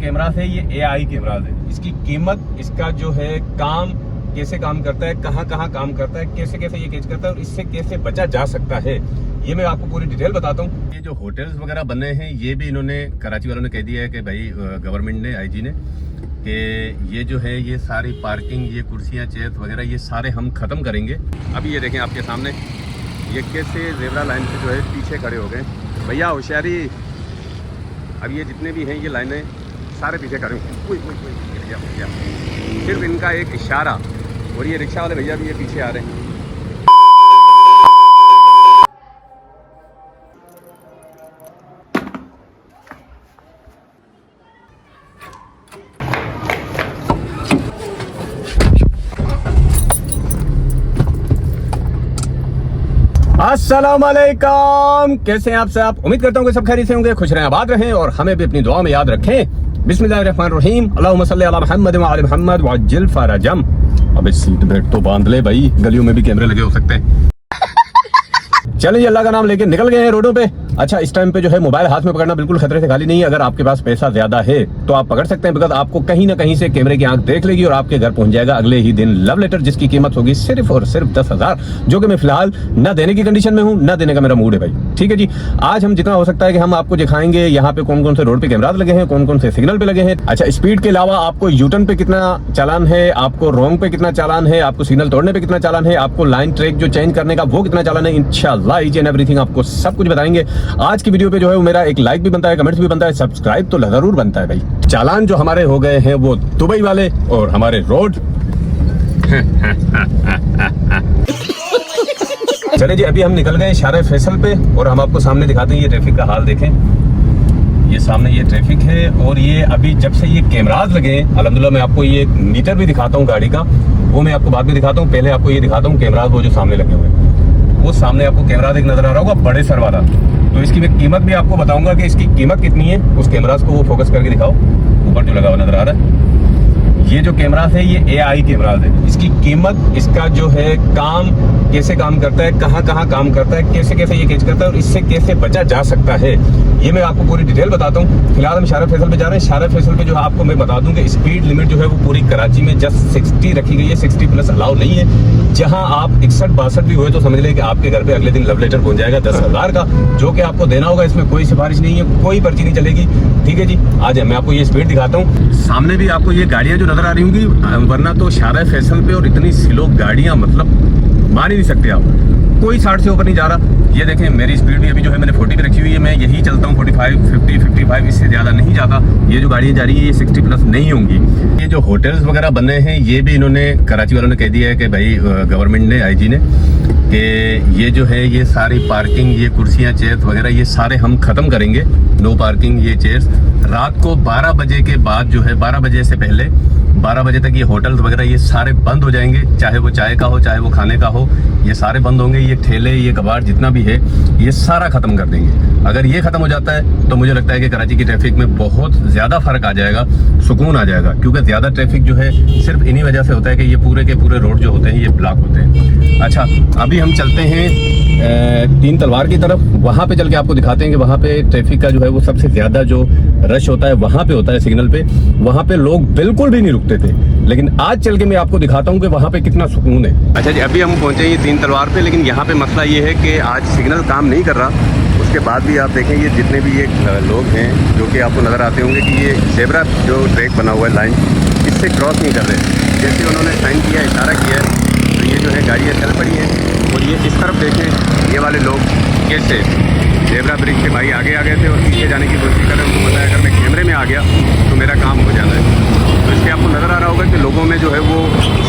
Cameras है ये AI cameras है। इसकी कीमत, इसका जो है काम, कैसे काम करता है, कहाँ कहाँ काम करता है, कैसे कैसे ये कैच करता है और इससे कैसे बचा जा सकता है, ये मैं आपको पूरी डिटेल बताता हूँ। ये जो होटल्स वगैरह बने हैं ये भी इन्होंने, कराची वालों ने कह दिया है कि भाई गवर्नमेंट ने, IG ने, कि ये जो है ये सारी पार्किंग, ये कुर्सियाँ, चेयर्स वगैरह ये सारे हम ख़त्म करेंगे। अभी ये देखें आपके सामने ये कैसे ज़ेब्रा लाइन से जो है पीछे खड़े हो गए। भैया होशियारी, अब ये जितने भी हैं ये लाइनें सारे पीछे खड़े हुए। भैया सिर्फ इनका एक इशारा, और ये रिक्शा वाले भैया भी ये पीछे आ रहे हैं। अस्सलाम वालेकुम, कैसे हैं आप सब? उम्मीद करता हूँ कि सब खैरियत से होंगे, खुश रहें, आबाद रहें और हमें भी अपनी दुआ में याद रखें। बिस्मिल्लाहिर्रहमानिर्रहीम, अल्लाहुम्मा सल्ली अला मुहम्मद व आले मुहम्मद वअज्जिल फरजम। अबे सीट बेल्ट तो बांध ले भाई, गलियों में भी कैमरे लगे हो सकते हैं। चलिए अल्लाह का नाम लेके निकल गए हैं रोडों पे। अच्छा, इस टाइम पे जो है मोबाइल हाथ में पकड़ना बिल्कुल खतरे से खाली नहीं है। अगर आपके पास पैसा ज्यादा है तो आप पकड़ सकते हैं, बिकॉज आपको कहीं ना कहीं से कैमरे की आंख देख लेगी और आपके घर पहुंच जाएगा अगले ही दिन लव लेटर, जिसकी कीमत होगी सिर्फ और सिर्फ 10,000, जो कि मैं फिलहाल न देने की कंडीशन में हूँ, न देने का मेरा मूड है भाई। ठीक है जी, आज हम जितना हो सकता है कि हम आपको दिखाएंगे यहाँ पे कौन कौन से रोड पे कैमराज लगे हैं, कौन कौन से सिग्नल पे लगे हैं। अच्छा, स्पीड के अलावा आपको यूटर्न पे कितना चालान है, आपको रॉन्ग पे कितना चालान है, आपको सिग्नल तोड़ने पे कितना चालान है, आपको लाइन ट्रैक जो चेंज करने का वो कितना चालान है, इंशाल्लाह ईच एंड एवरीथिंग आपको सब कुछ बताएंगे। आज की वीडियो पे जो है वो मेरा एक लाइक भी बनता है, कमेंट्स भी बनता है, सब्सक्राइब तो जरूर बनता है भाई। चालान जो हमारे हो गए हैं वो दुबई वाले और हमारे रोड। चले जी, अभी हम निकल गए शारे फैसल पे और हम आपको सामने दिखाते हैं। ये ट्रैफिक का हाल देखें, ये सामने ये ट्रैफिक है और ये अभी जब से ये कैमराज लगे हैं अल्हम्दुलिल्लाह, मैं आपको ये मीटर भी दिखाता हूँ गाड़ी का, वो मैं आपको बाद में दिखाता हूँ। पहले आपको ये दिखाता हूँ कैमराज वो जो सामने लगे हुए हैं। वो सामने आपको कैमराज एक नजर आ रहा होगा बड़े सर वाला, तो इसकी मैं कीमत भी आपको बताऊंगा कि इसकी कीमत कितनी है। उस कैमराज को वो फोकस करके दिखाओ, ऊपर जो लगा हुआ नजर आ रहा है, ये जो कैमराज है ये AI कैमराज है। इसकी कीमत, इसका जो है काम, कैसे काम करता है, कहाँ कहाँ काम करता है, कैसे कैसे ये कैच करता है और इससे कैसे बचा जा सकता है, ये मैं आपको पूरी डिटेल बताता हूँ। फिलहाल हम शारा फैसल पे जा रहे हैं। शारा फैसल पे जो है आपको मैं बता दूं कि स्पीड लिमिट जो है वो पूरी कराची में जस्ट 60 रखी गई है, 60 प्लस अलाउ नहीं है। जहां आप 61-62 भी हुए तो समझ लें कि आपके घर पे अगले दिन लव लेटर पहुंच जाएगा 10,000 का, जो कि आपको देना होगा। इसमें कोई सिफारिश नहीं है, कोई पर्ची नहीं चलेगी। ठीक है जी, आज मैं आपको ये स्पीड दिखाता हूँ। सामने भी आपको ये गाड़ियां जो नजर आ रही होंगी, वरना तो शारा फैसल पे और इतनी स्लो गाड़ियां, मतलब मान ही नहीं सकते आप, कोई 60 से ऊपर नहीं जा रहा। ये देखें मेरी स्पीड भी अभी जो है मैंने 40 पे रखी हुई है, मैं यही चलता हूँ 45, 50, 55, इससे ज़्यादा नहीं जाता। ये जो गाड़ियाँ जा रही है ये 60 प्लस नहीं होंगी। ये जो होटल्स वगैरह बने हैं ये भी इन्होंने, कराची वालों ने कह दिया है कि भाई गवर्नमेंट ने, IG ने, कि ये जो है ये सारी पार्किंग, ये कुर्सियाँ, चेयर्स वगैरह ये सारे हम ख़त्म करेंगे। नो पार्किंग ये चेयर्स। रात को 12 बजे के बाद जो है, 12 बजे से पहले 12 बजे तक ये होटल्स वगैरह ये सारे बंद हो जाएंगे, चाहे वो चाय का हो, चाहे वो खाने का हो, ये सारे बंद होंगे। ये ठेले, ये कबाड़ जितना भी है ये सारा खत्म कर देंगे। अगर ये खत्म हो जाता है तो मुझे लगता है कि कराची की ट्रैफिक में बहुत ज़्यादा फर्क आ जाएगा, सुकून आ जाएगा, क्योंकि ज़्यादा ट्रैफिक जो है सिर्फ इन्हीं वजह से होता है कि ये पूरे के पूरे रोड जो होते हैं ये ब्लॉक होते हैं। अच्छा, अभी हम चलते हैं 3 तलवार की तरफ, वहाँ पे चल के आपको दिखाते हैं कि वहाँ पे ट्रैफिक का जो है वो सबसे ज़्यादा जो रश होता है वहाँ पे होता है सिग्नल पे। वहाँ पे लोग बिल्कुल भी नहीं रुकते थे, लेकिन आज चल के मैं आपको दिखाता हूँ कि वहाँ पे कितना सुकून है। अच्छा जी, अभी हम पहुँचे ये 3 तलवार पे, लेकिन यहाँ पे मसला ये है कि आज सिग्नल काम नहीं कर रहा। उसके बाद भी आप देखें ये जितने भी ये लोग हैं जो कि आपको नज़र आते होंगे कि ये ज़ेब्रा जो ट्रैक बना हुआ है लाइन, इससे क्रॉस नहीं कर रहे। जैसे उन्होंने साइन किया, इशारा किया है, तो ये जो है गाड़ियाँ चल पड़ी हैं। और ये इस तरफ देखें, ये वाले लोग कैसे ज़ेब्रा ब्रिज के भाई आगे आ गए थे और पीछे जाने की कोशिश कर रहे हैं। उनको पता है अगर मैं कैमरे में आ गया तो मेरा काम हो जाना है। तो इससे आपको नज़र आ रहा होगा कि लोगों में जो है वो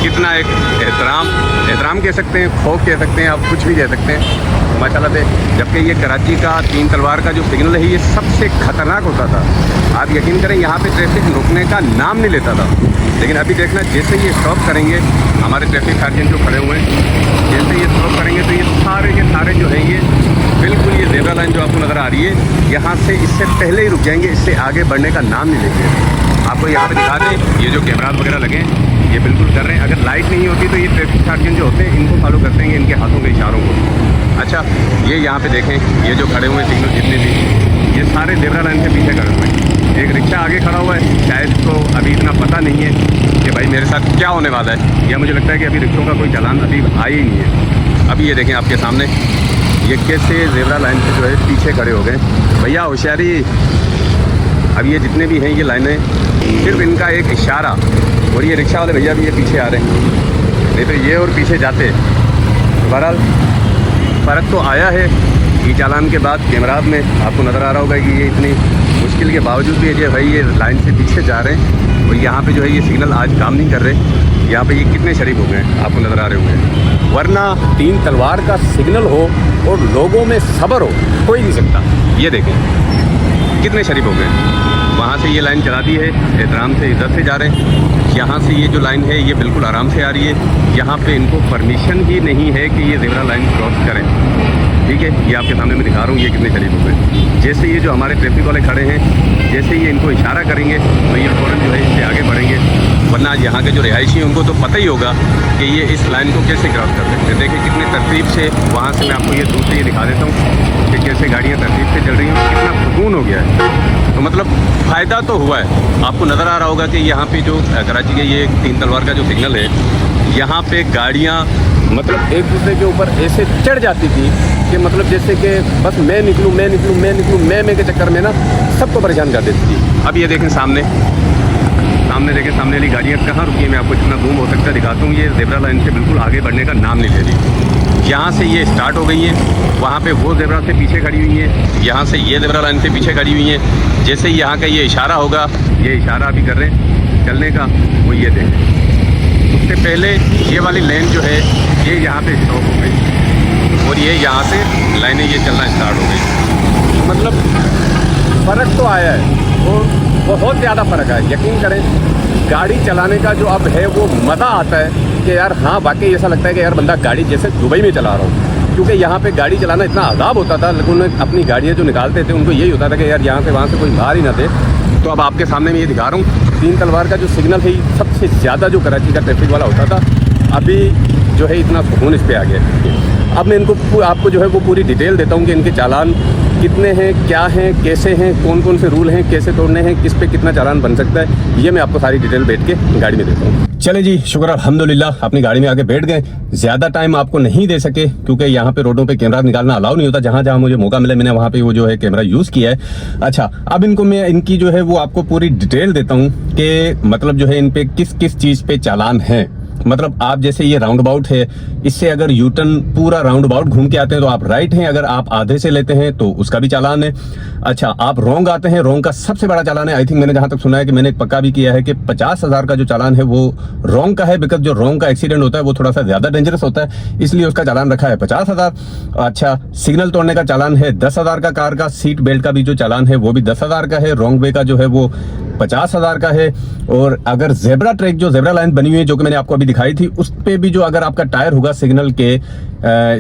कितना एक एहतराम कह सकते हैं, खौफ कह सकते हैं, आप कुछ भी कह सकते हैं माशाल्लाह से। जबकि ये कराची का 3 तलवार का जो सिग्नल है ये सबसे ख़तरनाक होता था। आप यकीन करें यहाँ पे ट्रैफिक रुकने का नाम नहीं लेता था, लेकिन अभी देखना जैसे ये स्टॉप करेंगे, हमारे ट्रैफिक गार्जियन जो खड़े हुए हैं, जैसे ये स्टॉप करेंगे तो ये सारे जो है ये बिल्कुल ये ज़ेब्रा लाइन जो आपको नज़र आ रही है यहाँ से इससे पहले ही रुक जाएंगे, इससे आगे बढ़ने का नाम नहीं लेंगे। आपको यहाँ पे दिखा दें, ये जो कैमराज वगैरह लगे हैं ये बिल्कुल कर रहे हैं। अगर लाइट नहीं होती तो ये ट्रैफिक गार्जियन जो होते हैं इनको फॉलो करते हैं, इनके हाथों के इशारों को। अच्छा, ये यहाँ पे देखें, ये जो खड़े हुए सिग्नल जितने भी, ये सारे ज़ेब्रा लाइन से पीछे खड़े हुए हैं। एक रिक्शा आगे खड़ा हुआ है, शायद तो अभी इतना पता नहीं है कि भाई मेरे साथ क्या होने वाला है, या मुझे लगता है कि अभी रिक्शों का कोई चालान अभी आया ही नहीं है। अभी ये देखें आपके सामने ये कैसे ज़ेब्रा लाइन से जो है पीछे खड़े हो गए। भैया होशियारी, अब ये जितने भी हैं ये लाइनें सिर्फ इनका एक इशारा, और ये रिक्शा वाले भैया भी ये पीछे आ रहे हैं, नहीं तो ये और पीछे जाते। बहरहाल फ़र्क तो आया है ई चालान के बाद। कैमरात में आपको नज़र आ रहा होगा कि ये इतनी मुश्किल के बावजूद भी जो भाई ये लाइन से पीछे जा रहे हैं, और यहाँ पे जो है ये सिग्नल आज काम नहीं कर रहे। यहाँ पे ये कितने शरीफ हो गए आपको नज़र आ रहे होंगे, वरना 3 तलवार का सिग्नल हो और लोगों में सब्र हो, कोई नहीं सकता। ये देखें कितने शरीफ हो गए। वहाँ से ये लाइन चला दी है, एहतराम से इधर से जा रहे हैं। यहाँ से ये जो लाइन है ये बिल्कुल आराम से आ रही है। यहाँ पे इनको परमिशन ही नहीं है कि ये ज़ेब्रा लाइन क्रॉस करें। ठीक है, ये आपके सामने मैं दिखा रहा हूँ ये कितने शरीफ हो गए। जैसे ये जो हमारे ट्रैफिक वाले खड़े हैं, जैसे ये इनको इशारा करेंगे तो ये फ़ौरन जो है इससे आगे बढ़ेंगे, वरना यहाँ के जो रिहायशी हैं उनको तो पता ही होगा कि ये इस लाइन को कैसे क्रॉस कर सकते हैं। देखिए कितने तरतीब से, वहाँ से मैं आपको ये दूर से ये दिखा देता हूँ कि कैसे गाड़ियाँ तरतीब से चल रही हैं, कितना सुकून हो गया है। तो मतलब फ़ायदा तो हुआ है। आपको नज़र आ रहा होगा कि यहाँ पे जो कराची के ये 3 तलवार का जो सिग्नल है, यहाँ पे गाड़ियाँ मतलब एक दूसरे के ऊपर ऐसे चढ़ जाती थी कि मतलब जैसे कि बस मैं निकलूँ मैं के चक्कर में ना सबको परेशान कर देती थी। अब ये देखें सामने देखें, सामने वाली गाड़ियाँ कहाँ रुकी है। मैं आपको जितना जूम हो सकता है दिखाता हूँ। ये ज़ेब्रा लाइन से बिल्कुल आगे बढ़ने का नाम नहीं ले रही। यहाँ से ये स्टार्ट हो गई हैं, वहाँ पे वो ज़ेब्रा से पीछे खड़ी हुई हैं, यहाँ से ये ज़ेब्रा लाइन से पीछे खड़ी हुई हैं। जैसे ही यहाँ का ये इशारा होगा, ये इशारा अभी कर रहे हैं चलने का, वो ये देखें। उससे पहले ये वाली लाइन जो है ये यहाँ पे स्टॉप हो गई, और ये यहाँ से लाइनें ये चलना स्टार्ट हो गई। मतलब फ़र्क तो आया है, और बहुत ज़्यादा फ़र्क है। यकीन करें, गाड़ी चलाने का जो अब है वो मज़ा आता है कि यार हाँ वाकई ऐसा लगता है कि यार बंदा गाड़ी जैसे दुबई में चला रहा हो। क्योंकि यहाँ पे गाड़ी चलाना इतना अज़ाब होता था, लेकिन अपनी गाड़ियाँ जो निकालते थे उनको यही होता था कि यार यहाँ से वहाँ से कोई बाहर ही ना दे। तो अब आपके सामने मैं ये दिखा रहा हूँ 3 तलवार का जो सिग्नल है, सबसे ज़्यादा जो कराची का ट्रैफिक वाला होता था, अभी जो है इतना सुकून इस पर आ गया। अब मैं इनको आपको जो है वो पूरी डिटेल देता हूँ कि इनके चालान कितने हैं, क्या हैं, कैसे हैं, कौन कौन से रूल हैं, कैसे तोड़ने हैं, किस पे कितना चालान बन सकता है, ये मैं आपको सारी डिटेल बैठ के गाड़ी में देता हूँ। चले जी, शुक्र अल्हम्दुलिल्लाह अपनी गाड़ी में आके बैठ गए। ज़्यादा टाइम आपको नहीं दे सके क्योंकि यहाँ पे रोडों पे कैमरा निकालना अलाउ नहीं होता। जहाँ जहाँ मुझे मौका मिला मैंने वहाँ पे वो जो है कैमरा यूज़ किया है। अच्छा, अब इनको मैं इनकी जो है वो आपको पूरी डिटेल देता हूँ कि मतलब जो है इन पे किस किस चीज़ पे चालान है। मतलब आप जैसे ये राउंड अबाउट है, इससे अगर यूटर्न पूरा राउंड अबाउट घूम के आते हैं तो आप राइट हैं, अगर आप आधे से लेते हैं तो उसका भी चालान है। अच्छा, आप रोंग आते हैं, रोंग का सबसे बड़ा चालान है। आई थिंक मैंने जहां तक सुना है कि मैंने पक्का भी किया है कि 50,000 का जो चालान है वो रोंग का है, बिकॉज जो रोंग का एक्सीडेंट होता है वो थोड़ा सा ज्यादा डेंजरस होता है, इसलिए उसका चालान रखा है 50,000। अच्छा, सिग्नल तोड़ने का चालान है 10,000 का, कार का सीट बेल्ट का भी जो चालान है वो भी 10,000 का है, रोंग वे का जो है वो 50,000 का है। और अगर जेब्रा ट्रैक जो जेब्रा लाइन बनी हुई है जो कि मैंने आपको अभी दिखाई थी, उस पे भी जो अगर आपका टायर होगा सिग्नल के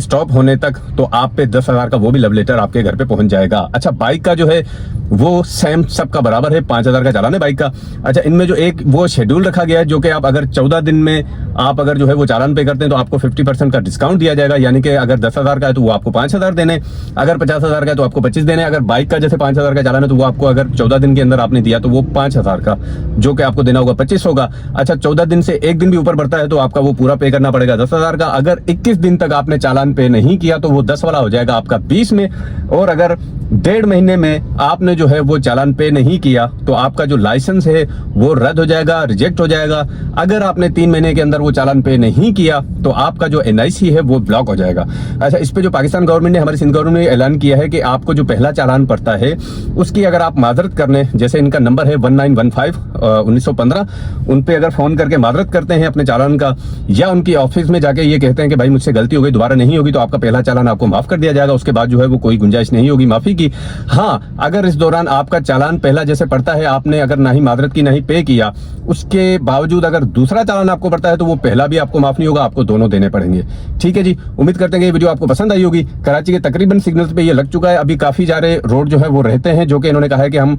स्टॉप होने तक तो आप पे 10,000 का वो भी लव लेटर आपके घर पे पहुंच जाएगा। अच्छा, बाइक का जो है वो सेम सबका बराबर है, 5,000 का चालान है बाइक का। अच्छा, इनमें जो एक वो शेड्यूल रखा गया है जो कि आप अगर 14 दिन में आप अगर जो है वो चालान पे करते हैं तो आपको 50% का डिस्काउंट दिया जाएगा। यानी कि अगर 10,000 का है तो वो आपको 5,000 देने, अगर 50,000 का है तो आपको 25 देने। अगर बाइक का जैसे 5,000 का चालान है तो वो आपको अगर 14 दिन के अंदर आपने दिया तो वो 5,000 का जो कि आपको देना होगा 25 होगा। अच्छा, 14 दिन से एक दिन भी ऊपर बढ़ता है तो आपका वो पूरा पे करना पड़ेगा 10,000 का। अगर 21 दिन तक आपने चालान पे नहीं किया तो वो 10 वाला हो जाएगा आपका 20 में। और अगर 1.5 महीने में आपने जो है वो चालान पे नहीं किया तो आपका जो लाइसेंस है वो रद्द हो जाएगा, रिजेक्ट हो जाएगा। अगर आपने 3 महीने के अंदर वो चालान पे नहीं किया तो आपका जो NIC है वो ब्लॉक हो जाएगा। अच्छा, इस पे जो पाकिस्तान गवर्नमेंट ने, हमारी सिंध गवर्नमेंट ने ऐलान किया है कि आपको जो पहला चालान पड़ता है उसकी अगर आप माजरत करने, जैसे इनका नंबर है 1915 उन पे अगर फोन करके माजरत करते हैं अपने चालान का, या उनकी ऑफिस में जाके ये कहते हैं कि भाई मुझसे गलती हो गई, दोबारा नहीं होगी, तो आपका पहला चालान आपको माफ कर दिया जाएगा। उसके बाद जो है वो कोई गुंजाइश नहीं होगी माफी की। हाँ, अगर इस दौरान आपका चालान पहला जैसे पड़ता है, आपने अगर ना ही माजरत की ना ही पे किया, उसके बावजूद अगर दूसरा चालान आपको पड़ता है तो वो पहला भी आपको माफ नहीं होगा, आपको दोनों देने पड़ेंगे। ठीक है जी, उम्मीद करते हैं कि ये वीडियो आपको पसंद आई होगी। कराची के तकरीबन सिग्नल्स पे ये लग चुका है। अभी काफी सारे रोड जो है वो रहते हैं जो कि इन्होंने कहा है कि हम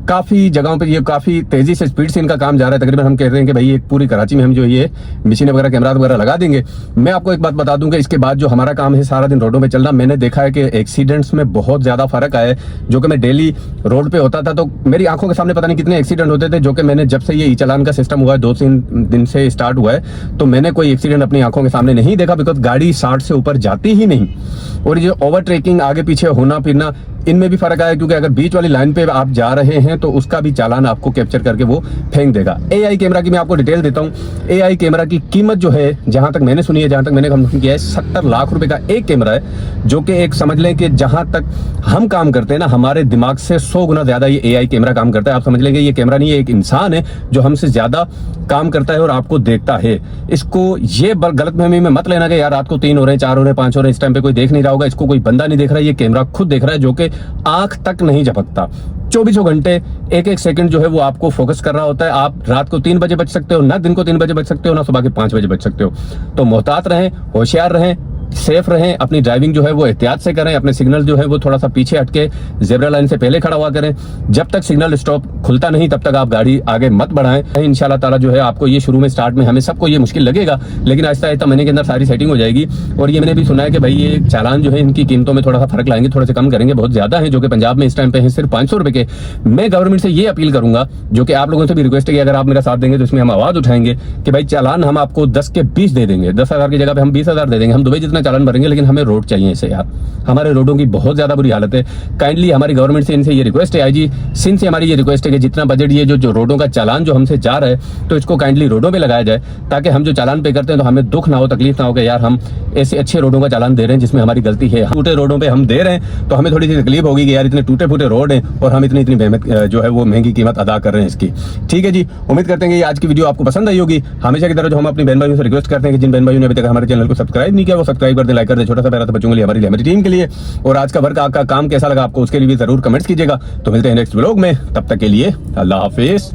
काफ़ी जगहों पे ये काफ़ी तेज़ी से स्पीड से इनका काम जा रहा है। तकरीबन हम कह रहे हैं कि भाई एक पूरी कराची में हम जो ये मशीनें वगैरह कैमरा वगैरह लगा देंगे। मैं आपको एक बात बता दूं कि इसके बाद जो हमारा काम है सारा दिन रोडों पे चलना, मैंने देखा है कि एक्सीडेंट्स में बहुत ज़्यादा फर्क आया है। जो कि मैं डेली रोड पे होता था तो मेरी आंखों के सामने पता नहीं कितने एक्सीडेंट होते थे, जो कि मैंने जब से ये ई चालान का सिस्टम हुआ है 2-3 दिन से स्टार्ट हुआ है, तो मैंने कोई एक्सीडेंट अपनी आंखों के सामने नहीं देखा, बिकॉज गाड़ी 60 से ऊपर जाती ही नहीं। और ये ओवरटेकिंग आगे पीछे होना फिरना, इनमें भी फर्क आया, क्योंकि अगर बीच वाली लाइन पे आप जा रहे हैं तो उसका भी चालान आपको कैप्चर करके वो फेंक देगा। एआई कैमरा की मैं आपको डिटेल देता हूँ। एआई कैमरा की कीमत जो है, जहां तक मैंने सुनी है, जहां तक मैंने कंप्यूटर किया है, 70 लाख रुपए का एक कैमरा है, जो कि एक समझ लें कि जहां तक हम काम करते हैं ना, हमारे दिमाग से 100 गुना ज्यादा ये एआई कैमरा काम करता है। आप समझ लेंगे ये कैमरा नहीं है, एक इंसान है जो हमसे ज्यादा काम करता है और आपको देखता है। इसको ये गलतफहमी में मत लेना कि यार रात को 3 हो रहे हैं, 4 हो रहे हैं, 5 हो रहे हैं, इस टाइम पे कोई देख नहीं रहा होगा। इसको कोई बंदा नहीं देख रहा है, ये कैमरा खुद देख रहा है, जो कि आंख तक नहीं झपकता। 24 घंटे एक सेकंड जो है वो आपको फोकस कर रहा होता है। आप रात को 3 बजे बच सकते हो, ना दिन को 3 बजे बच सकते हो, ना सुबह के 5 बजे बच सकते हो। तो मोहतात रहें, होशियार रहें, सेफ रहें, अपनी ड्राइविंग जो है वो एहतियात से करें, अपने सिग्नल जो है वो थोड़ा सा पीछे हटके जेब्रा लाइन से पहले खड़ा हुआ करें। जब तक सिग्नल स्टॉप खुलता नहीं तब तक आप गाड़ी आगे मत बढ़ाएं। इंशाल्लाह ताला जो है आपको ये शुरू में स्टार्ट में हमें सबको ये मुश्किल लगेगा, लेकिन आहिस्ता आहिस्ता महीने के अंदर सारी सेटिंग हो जाएगी। और ये मैंने भी सुना है कि भाई ये चालान जो है इनकी कीमतों में थोड़ा सा फर्क लाएंगे, थोड़े से कम करेंगे, बहुत ज्यादा है, जो कि पंजाब में इस टाइम पे है सिर्फ 500 रुपए के। मैं गवर्नमेंट से ये अपील करूंगा, जो कि आप लोगों से भी रिक्वेस्ट है कि अगर आप मेरा साथ देंगे तो इसमें हम आवाज उठाएंगे कि भाई चालान हम आपको 10 के 20 दे देंगे, 10,000 की जगह पे हम 20,000 दे देंगे। हम दुबई जितना चालान भरेंगे, लेकिन हमें रोड चाहिए इसे यार। हमारे रोडों की बहुत ज्यादा बुरी हालत है। काइंडली हमारी गवर्नमेंट से इनसे ये रिक्वेस्ट है, आईजी सिंध से हमारी ये रिक्वेस्ट है कि जितना बजट ये जो रोडों का चालान जो हमसे जा रहा है, तो इसको काइंडली रोडों पे लगाया जाए, ताकि हम जो चालान पे करते हैं तो हमें दुख ना हो, तकलीफ ना हो कि यार हम ऐसे अच्छे रोडों का चालान दे रहे हैं जिसमें हमारी गलती है। टूटे रोडों पे हम दे रहे हैं तो हमें थोड़ी सी तकलीफ होगी कि यार इतने टूटे फूटे रोड हैं और हम इतनी मेहनत जो है वो महंगी कीमत अदा कर रहे हैं इसकी। ठीक है जी, उम्मीद करते हैं कि आज की वीडियो आपको पसंद आई होगी। हमेशा की तरह जो हम अपनी बहन भाइयों से रिक्वेस्ट करते हैं कि जिन बहन भाइयों ने अभी तक हमारे चैनल को सब्सक्राइब नहीं किया वो सब्सक्राइब कर दे, लाइक कर दे। छोटा सा प्यारा सा बच्चों के लिए, हमारी टीम के लिए। और आज का वर्क आपका काम कैसा लगा आपको, उसके लिए भी जरूर कमेंट्स कीजिएगा। तो मिलते हैं नेक्स्ट व्लॉग में, तब तक के लिए अल्लाह हाफिज।